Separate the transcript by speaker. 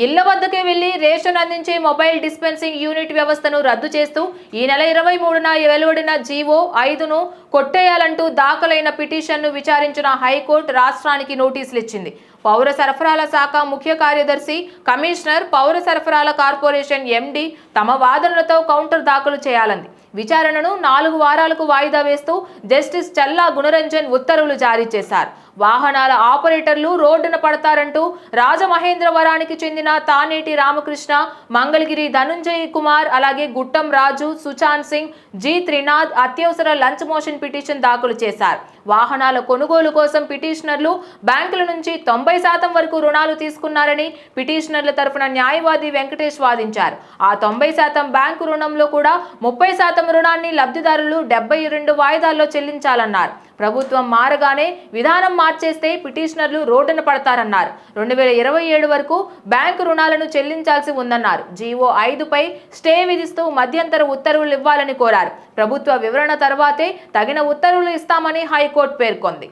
Speaker 1: ఇళ్ల వద్దకే వెళ్లి రేషన్ అందించే మొబైల్ డిస్పెన్సింగ్ యూనిట్ వ్యవస్థను రద్దు చేస్తూ ఈ నెల 23న వెలువడిన జీవో 5ను కొట్టేయాలంటూ దాఖలైన పిటిషన్ను విచారించిన హైకోర్టు రాష్ట్రానికి నోటీసులు ఇచ్చింది. పౌర సరఫరాల శాఖ ముఖ్య కార్యదర్శి, కమిషనర్, పౌర సరఫరాల కార్పొరేషన్ ఎండి తమ వాదనలతో కౌంటర్ దాఖలు చేయాలంది. విచారణను 4 వారాలకు వాయిదా వేస్తూ జస్టిస్ చల్లా గుణరంజన్ ఉత్తర్వులు జారీ చేశారు. వాహనాల ఆపరేటర్లు రోడ్డున పడతారంటూ రాజమహేంద్రవరానికి చెందిన తానేటి రామకృష్ణ, మంగళగిరి ధనుంజయ్ కుమార్, అలాగే గుట్టం రాజు, సుశాంత్ సింగ్, జి త్రినాథ్ అత్యవసర లంచ్ మోషన్ పిటిషన్ దాఖలు చేశారు. వాహనాల కొనుగోలు కోసం పిటిషనర్లు బ్యాంకుల నుంచి 90% వరకు రుణాలు తీసుకున్నారని పిటిషనర్ల తరఫున న్యాయవాది వెంకటేష్ వాదించారు. ఆ 90% బ్యాంకు రుణంలో కూడా 30% రుణాన్ని లబ్ధిదారులు 72 వాయిదాల్లో చెల్లించాలన్నారు. ప్రభుత్వం మారగానే విధానం మార్చేస్తే పిటిషనర్లు రోడ్డున పడతారన్నారు. 2027 వరకు బ్యాంకు రుణాలను చెల్లించాల్సి ఉందన్నారు. జీవో 5పై స్టే విధిస్తూ మధ్యంతర ఉత్తర్వులు ఇవ్వాలని కోరారు. ప్రభుత్వ వివరణ తర్వాతే తగిన ఉత్తర్వులు ఇస్తామని హైకోర్టు పేర్కొంది.